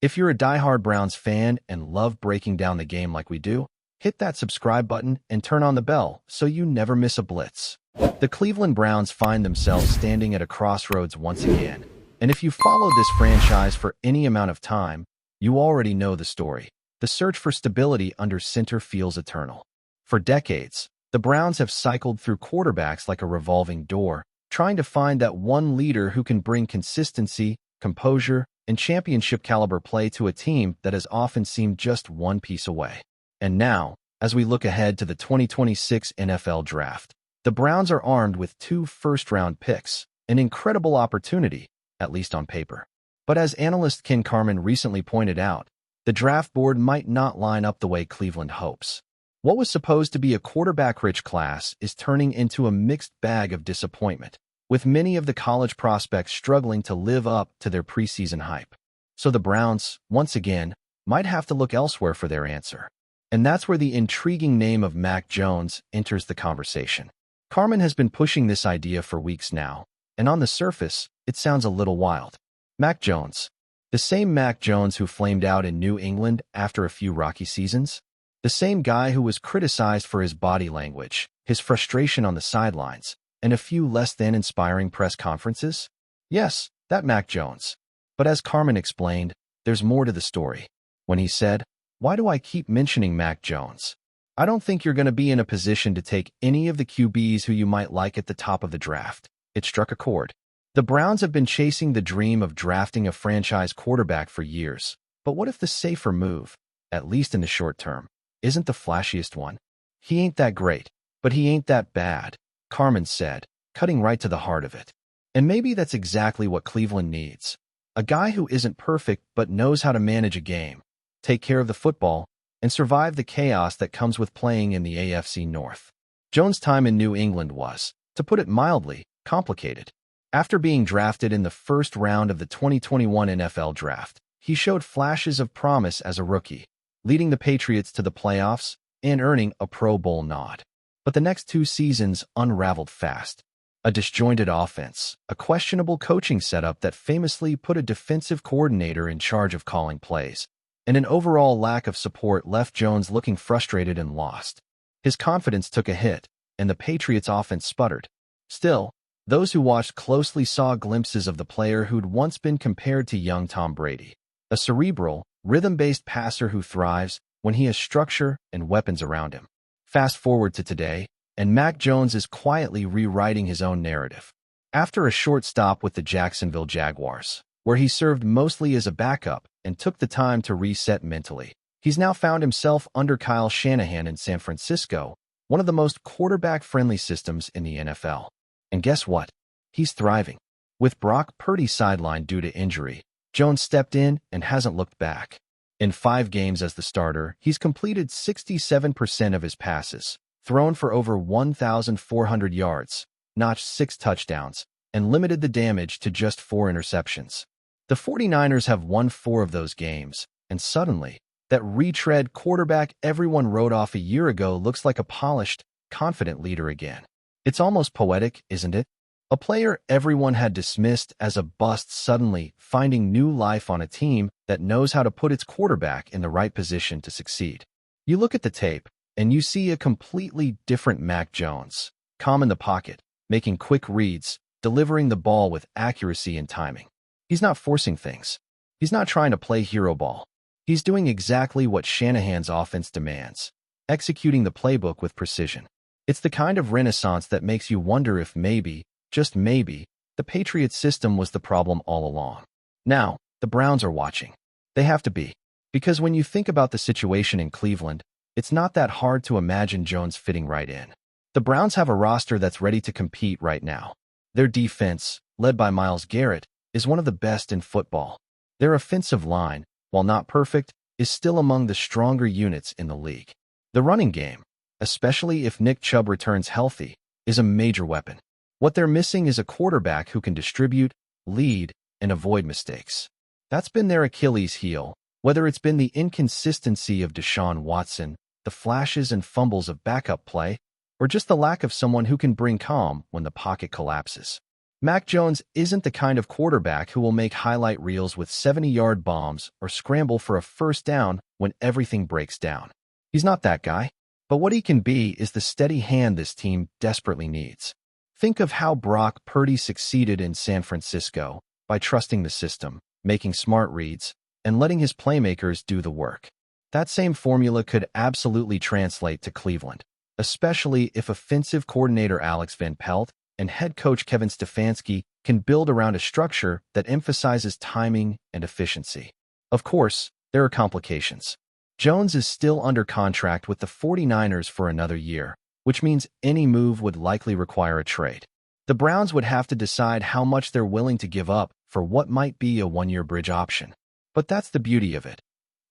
If you're a diehard Browns fan and love breaking down the game like we do, hit that subscribe button and turn on the bell so you never miss a blitz. The Cleveland Browns find themselves standing at a crossroads once again, and if you followed this franchise for any amount of time, you already know the story. The search for stability under center feels eternal. For decades, the Browns have cycled through quarterbacks like a revolving door, trying to find that one leader who can bring consistency, composure, and championship-caliber play to a team that has often seemed just one piece away. And now, as we look ahead to the 2026 NFL Draft, the Browns are armed with 2 first-round picks, an incredible opportunity, at least on paper. But as analyst Ken Carman recently pointed out, the draft board might not line up the way Cleveland hopes. What was supposed to be a quarterback-rich class is turning into a mixed bag of disappointment, with many of the college prospects struggling to live up to their preseason hype. So the Browns, once again, might have to look elsewhere for their answer. And that's where the intriguing name of Mac Jones enters the conversation. Carman has been pushing this idea for weeks now, and on the surface, it sounds a little wild. Mac Jones, the same Mac Jones who flamed out in New England after a few rocky seasons? The same guy who was criticized for his body language, his frustration on the sidelines, and a few less-than-inspiring press conferences? Yes, that Mac Jones. But as Carman explained, there's more to the story. When he said, "Why do I keep mentioning Mac Jones? I don't think you're going to be in a position to take any of the QBs who you might like at the top of the draft." It struck a chord. The Browns have been chasing the dream of drafting a franchise quarterback for years. But what if the safer move, at least in the short term, isn't the flashiest one? He ain't that great, but he ain't that bad, Carman said, cutting right to the heart of it. And maybe that's exactly what Cleveland needs. A guy who isn't perfect but knows how to manage a game, take care of the football, and survive the chaos that comes with playing in the AFC North. Jones' time in New England was, to put it mildly, complicated. After being drafted in the first round of the 2021 NFL Draft, he showed flashes of promise as a rookie, leading the Patriots to the playoffs and earning a Pro Bowl nod. But the next 2 seasons unraveled fast. A disjointed offense, a questionable coaching setup that famously put a defensive coordinator in charge of calling plays, and an overall lack of support left Jones looking frustrated and lost. His confidence took a hit, and the Patriots' offense sputtered. Still, those who watched closely saw glimpses of the player who'd once been compared to young Tom Brady, a cerebral, rhythm-based passer who thrives when he has structure and weapons around him. Fast forward to today, and Mac Jones is quietly rewriting his own narrative. After a short stop with the Jacksonville Jaguars, where he served mostly as a backup and took the time to reset mentally, he's now found himself under Kyle Shanahan in San Francisco, one of the most quarterback-friendly systems in the NFL. And guess what? He's thriving. With Brock Purdy sidelined due to injury, Jones stepped in and hasn't looked back. In 5 games as the starter, he's completed 67% of his passes, thrown for over 1,400 yards, notched 6 touchdowns, and limited the damage to just 4 interceptions. The 49ers have won 4 of those games, and suddenly, that retread quarterback everyone wrote off a year ago looks like a polished, confident leader again. It's almost poetic, isn't it? A player everyone had dismissed as a bust suddenly finding new life on a team that knows how to put its quarterback in the right position to succeed. You look at the tape, and you see a completely different Mac Jones, calm in the pocket, making quick reads, delivering the ball with accuracy and timing. He's not forcing things. He's not trying to play hero ball. He's doing exactly what Shanahan's offense demands, executing the playbook with precision. It's the kind of renaissance that makes you wonder if maybe, just maybe, the Patriots system was the problem all along. Now, the Browns are watching. They have to be. Because when you think about the situation in Cleveland, it's not that hard to imagine Jones fitting right in. The Browns have a roster that's ready to compete right now. Their defense, led by Myles Garrett, is one of the best in football. Their offensive line, while not perfect, is still among the stronger units in the league. The running game, especially if Nick Chubb returns healthy, is a major weapon. What they're missing is a quarterback who can distribute, lead, and avoid mistakes. That's been their Achilles heel, whether it's been the inconsistency of Deshaun Watson, the flashes and fumbles of backup play, or just the lack of someone who can bring calm when the pocket collapses. Mac Jones isn't the kind of quarterback who will make highlight reels with 70-yard bombs or scramble for a first down when everything breaks down. He's not that guy. But what he can be is the steady hand this team desperately needs. Think of how Brock Purdy succeeded in San Francisco by trusting the system, making smart reads, and letting his playmakers do the work. That same formula could absolutely translate to Cleveland, especially if offensive coordinator Alex Van Pelt and head coach Kevin Stefanski can build around a structure that emphasizes timing and efficiency. Of course, there are complications. Jones is still under contract with the 49ers for another year, which means any move would likely require a trade. The Browns would have to decide how much they're willing to give up for what might be a one-year bridge option. But that's the beauty of it.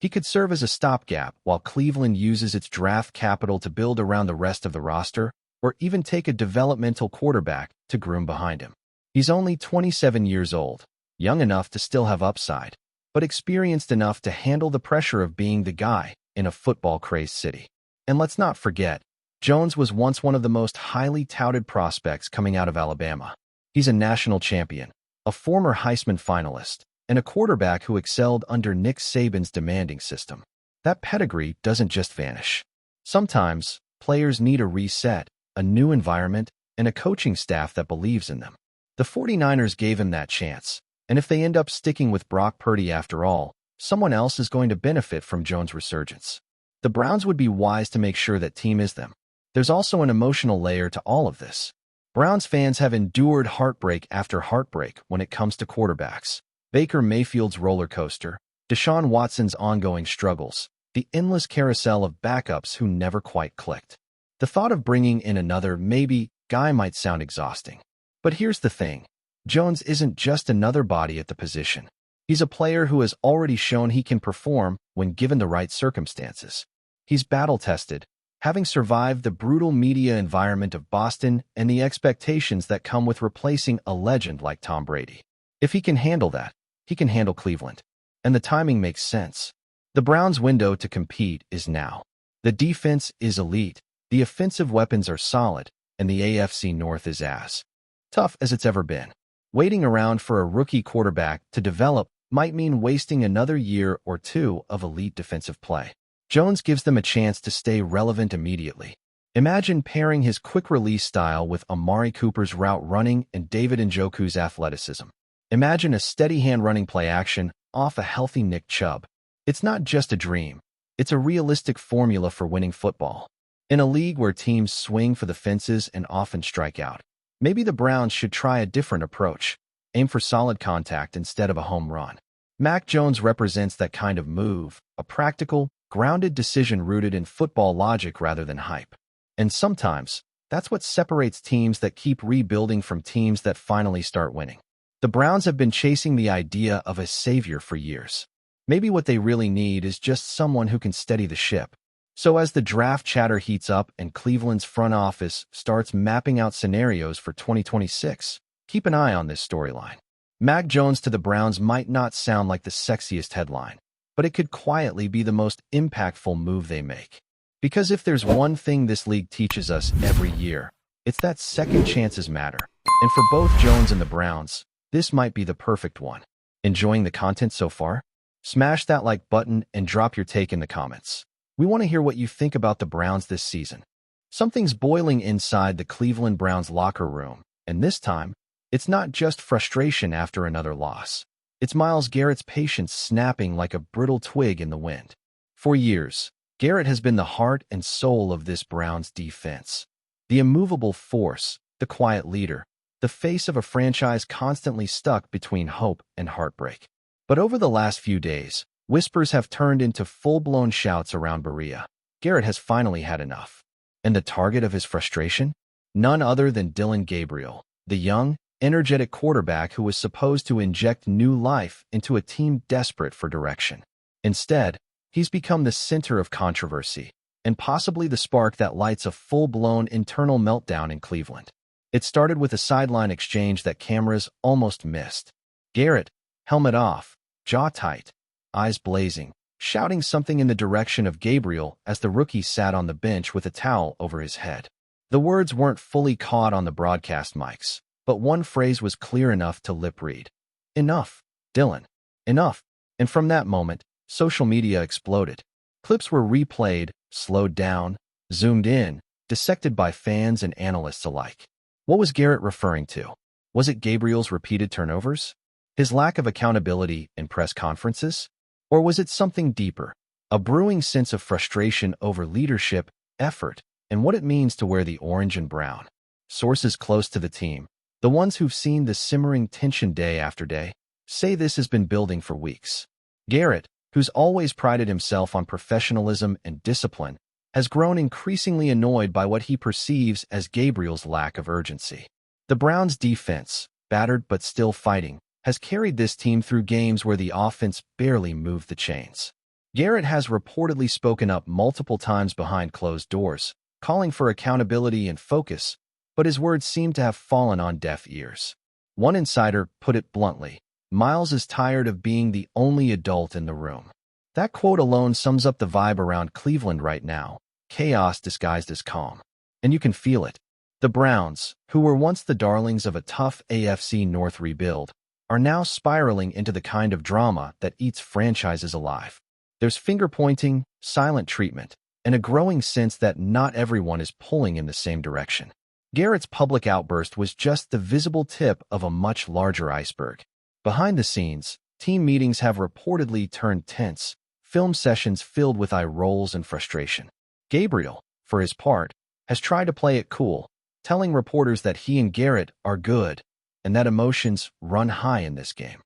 He could serve as a stopgap while Cleveland uses its draft capital to build around the rest of the roster, or even take a developmental quarterback to groom behind him. He's only 27 years old, young enough to still have upside, but experienced enough to handle the pressure of being the guy in a football-crazed city. And let's not forget, Jones was once one of the most highly touted prospects coming out of Alabama. He's a national champion, a former Heisman finalist, and a quarterback who excelled under Nick Saban's demanding system. That pedigree doesn't just vanish. Sometimes, players need a reset, a new environment, and a coaching staff that believes in them. The 49ers gave him that chance, and if they end up sticking with Brock Purdy after all, someone else is going to benefit from Jones' resurgence. The Browns would be wise to make sure that team is them. There's also an emotional layer to all of this. Browns fans have endured heartbreak after heartbreak when it comes to quarterbacks. Baker Mayfield's roller coaster, Deshaun Watson's ongoing struggles, the endless carousel of backups who never quite clicked. The thought of bringing in another maybe guy might sound exhausting. But here's the thing. Jones isn't just another body at the position. He's a player who has already shown he can perform when given the right circumstances. He's battle-tested, having survived the brutal media environment of Boston and the expectations that come with replacing a legend like Tom Brady. If he can handle that, he can handle Cleveland. And the timing makes sense. The Browns' window to compete is now. The defense is elite, the offensive weapons are solid, and the AFC North is as tough as it's ever been. Waiting around for a rookie quarterback to develop might mean wasting another year or two of elite defensive play. Jones gives them a chance to stay relevant immediately. Imagine pairing his quick-release style with Amari Cooper's route running and David Njoku's athleticism. Imagine a steady hand running play action off a healthy Nick Chubb. It's not just a dream. It's a realistic formula for winning football. In a league where teams swing for the fences and often strike out, maybe the Browns should try a different approach. Aim for solid contact instead of a home run. Mac Jones represents that kind of move, a practical, grounded decision rooted in football logic rather than hype. And sometimes, that's what separates teams that keep rebuilding from teams that finally start winning. The Browns have been chasing the idea of a savior for years. Maybe what they really need is just someone who can steady the ship. So as the draft chatter heats up and Cleveland's front office starts mapping out scenarios for 2026, keep an eye on this storyline. Mac Jones to the Browns might not sound like the sexiest headline, but it could quietly be the most impactful move they make. Because if there's one thing this league teaches us every year, it's that second chances matter. And for both Jones and the Browns, this might be the perfect one. Enjoying the content so far? Smash that like button and drop your take in the comments. We want to hear what you think about the Browns this season. Something's boiling inside the Cleveland Browns locker room, and this time, it's not just frustration after another loss. It's Myles Garrett's patience snapping like a brittle twig in the wind. For years, Garrett has been the heart and soul of this Browns defense. The immovable force, the quiet leader, the face of a franchise constantly stuck between hope and heartbreak. But over the last few days, whispers have turned into full-blown shouts around Berea. Garrett has finally had enough. And the target of his frustration? None other than Dillon Gabriel, the young, energetic quarterback who was supposed to inject new life into a team desperate for direction. Instead, he's become the center of controversy, and possibly the spark that lights a full-blown internal meltdown in Cleveland. It started with a sideline exchange that cameras almost missed. Garrett, helmet off, jaw tight, eyes blazing, shouting something in the direction of Gabriel as the rookie sat on the bench with a towel over his head. The words weren't fully caught on the broadcast mics, but one phrase was clear enough to lip read. "Enough, Dillon. Enough." And from that moment, social media exploded. Clips were replayed, slowed down, zoomed in, dissected by fans and analysts alike. What was Garrett referring to? Was it Gabriel's repeated turnovers? His lack of accountability in press conferences? Or was it something deeper? A brewing sense of frustration over leadership, effort, and what it means to wear the orange and brown. Sources close to the team, the ones who've seen the simmering tension day after day, say this has been building for weeks. Garrett, who's always prided himself on professionalism and discipline, has grown increasingly annoyed by what he perceives as Gabriel's lack of urgency. The Browns' defense, battered but still fighting, has carried this team through games where the offense barely moved the chains. Garrett has reportedly spoken up multiple times behind closed doors, calling for accountability and focus, but his words seem to have fallen on deaf ears. One insider put it bluntly, "Myles is tired of being the only adult in the room." That quote alone sums up the vibe around Cleveland right now, chaos disguised as calm. And you can feel it. The Browns, who were once the darlings of a tough AFC North rebuild, are now spiraling into the kind of drama that eats franchises alive. There's finger-pointing, silent treatment, and a growing sense that not everyone is pulling in the same direction. Garrett's public outburst was just the visible tip of a much larger iceberg. Behind the scenes, team meetings have reportedly turned tense, film sessions filled with eye rolls and frustration. Gabriel, for his part, has tried to play it cool, telling reporters that he and Garrett are good and that emotions run high in this game.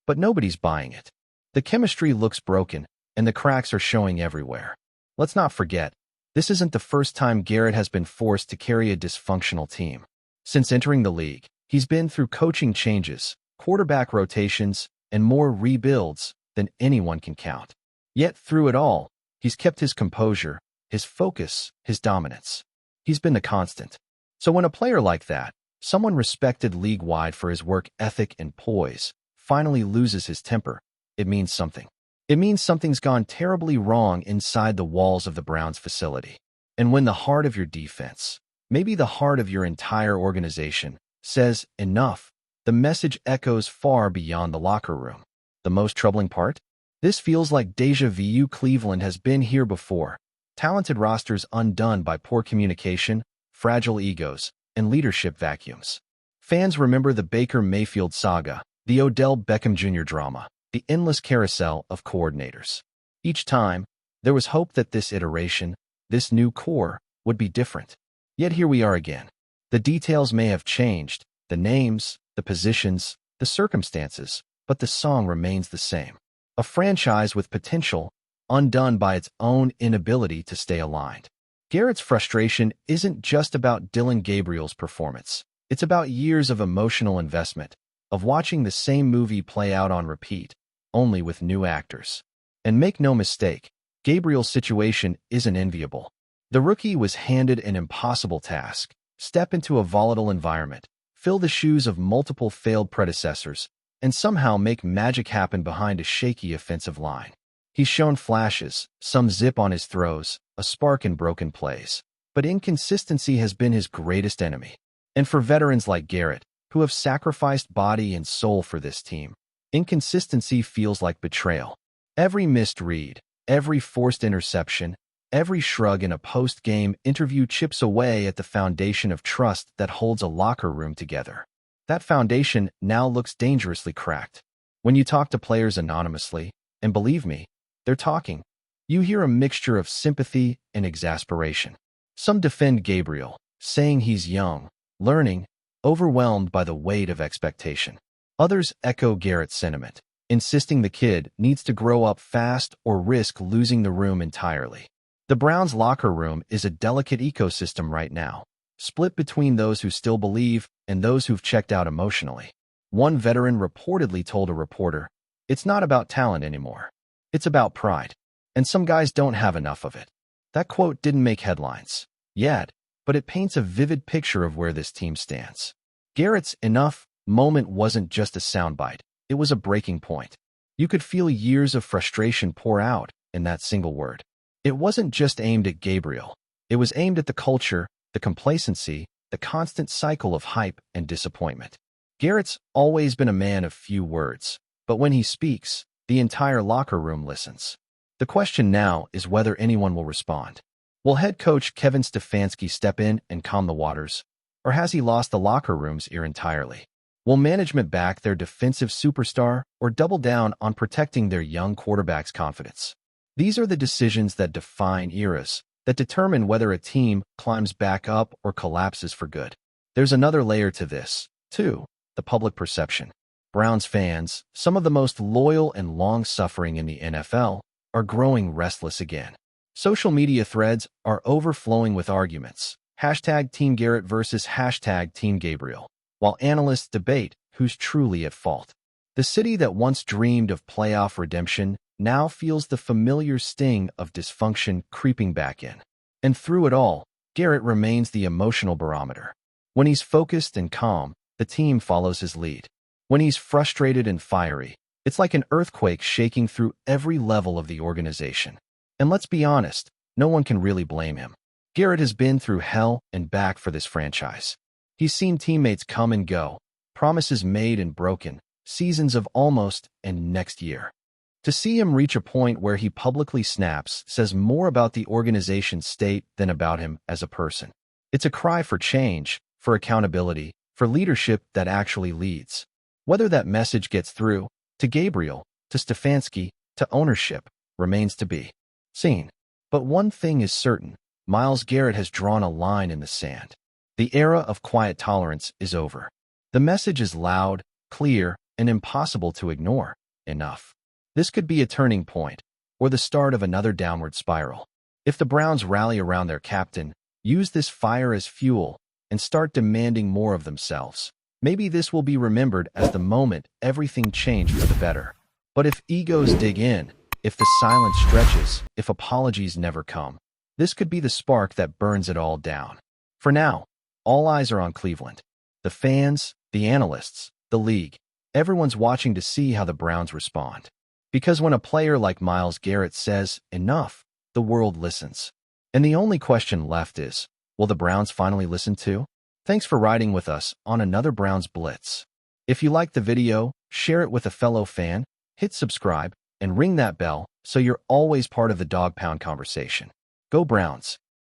But nobody's buying it. The chemistry looks broken, and the cracks are showing everywhere. Let's not forget, this isn't the first time Garrett has been forced to carry a dysfunctional team. Since entering the league, he's been through coaching changes, quarterback rotations, and more rebuilds than anyone can count. Yet through it all, he's kept his composure, his focus, his dominance. He's been the constant. So when a player like that, someone respected league-wide for his work ethic and poise, finally loses his temper, it means something. It means something's gone terribly wrong inside the walls of the Browns facility. And when the heart of your defense, maybe the heart of your entire organization, says enough, the message echoes far beyond the locker room. The most troubling part? This feels like déjà vu. Cleveland has been here before. Talented rosters undone by poor communication, fragile egos, and leadership vacuums. Fans remember the Baker Mayfield saga, the Odell Beckham Jr. drama, the endless carousel of coordinators. Each time, there was hope that this iteration, this new core, would be different. Yet here we are again. The details may have changed, the names, the positions, the circumstances, but the song remains the same. A franchise with potential, undone by its own inability to stay aligned. Garrett's frustration isn't just about Dillon Gabriel's performance. It's about years of emotional investment, of watching the same movie play out on repeat, only with new actors. And make no mistake, Gabriel's situation isn't enviable. The rookie was handed an impossible task: step into a volatile environment, fill the shoes of multiple failed predecessors, and somehow make magic happen behind a shaky offensive line. He's shown flashes, some zip on his throws, a spark in broken plays. But inconsistency has been his greatest enemy. And for veterans like Garrett, who have sacrificed body and soul for this team, inconsistency feels like betrayal. Every missed read, every forced interception, every shrug in a post-game interview chips away at the foundation of trust that holds a locker room together. That foundation now looks dangerously cracked. When you talk to players anonymously, and believe me, they're talking, you hear a mixture of sympathy and exasperation. Some defend Gabriel, saying he's young, learning, overwhelmed by the weight of expectation. Others echo Garrett's sentiment, insisting the kid needs to grow up fast or risk losing the room entirely. The Browns' locker room is a delicate ecosystem right now, split between those who still believe and those who've checked out emotionally. One veteran reportedly told a reporter, "It's not about talent anymore. It's about pride. And some guys don't have enough of it." That quote didn't make headlines yet, but it paints a vivid picture of where this team stands. Garrett's enough moment wasn't just a soundbite. It was a breaking point. You could feel years of frustration pour out in that single word. It wasn't just aimed at Gabriel. It was aimed at the culture, the complacency, the constant cycle of hype and disappointment. Garrett's always been a man of few words, but when he speaks, the entire locker room listens. The question now is whether anyone will respond. Will head coach Kevin Stefanski step in and calm the waters, or has he lost the locker room's ear entirely? Will management back their defensive superstar or double down on protecting their young quarterback's confidence? These are the decisions that define eras, that determine whether a team climbs back up or collapses for good. There's another layer to this, too, the public perception. Browns fans, some of the most loyal and long-suffering in the NFL, are growing restless again. Social media threads are overflowing with arguments. Hashtag Team Garrett versus hashtag Team Gabriel, while analysts debate who's truly at fault. The city that once dreamed of playoff redemption now feels the familiar sting of dysfunction creeping back in. And through it all, Garrett remains the emotional barometer. When he's focused and calm, the team follows his lead. When he's frustrated and fiery, it's like an earthquake shaking through every level of the organization. And let's be honest, no one can really blame him. Garrett has been through hell and back for this franchise. He's seen teammates come and go, promises made and broken, seasons of almost and next year. To see him reach a point where he publicly snaps says more about the organization's state than about him as a person. It's a cry for change, for accountability, for leadership that actually leads. Whether that message gets through, to Gabriel, to Stefanski, to ownership, remains to be seen. But one thing is certain, Myles Garrett has drawn a line in the sand. The era of quiet tolerance is over. The message is loud, clear, and impossible to ignore. Enough. This could be a turning point, or the start of another downward spiral. If the Browns rally around their captain, use this fire as fuel, and start demanding more of themselves, maybe this will be remembered as the moment everything changed for the better. But if egos dig in, if the silence stretches, if apologies never come, this could be the spark that burns it all down. For now, all eyes are on Cleveland. The fans, the analysts, the league, everyone's watching to see how the Browns respond. Because when a player like Myles Garrett says, enough, the world listens. And the only question left is, will the Browns finally listen too? Thanks for riding with us on another Browns Blitz. If you liked the video, share it with a fellow fan, hit subscribe, and ring that bell so you're always part of the Dawg Pound conversation. Go Browns!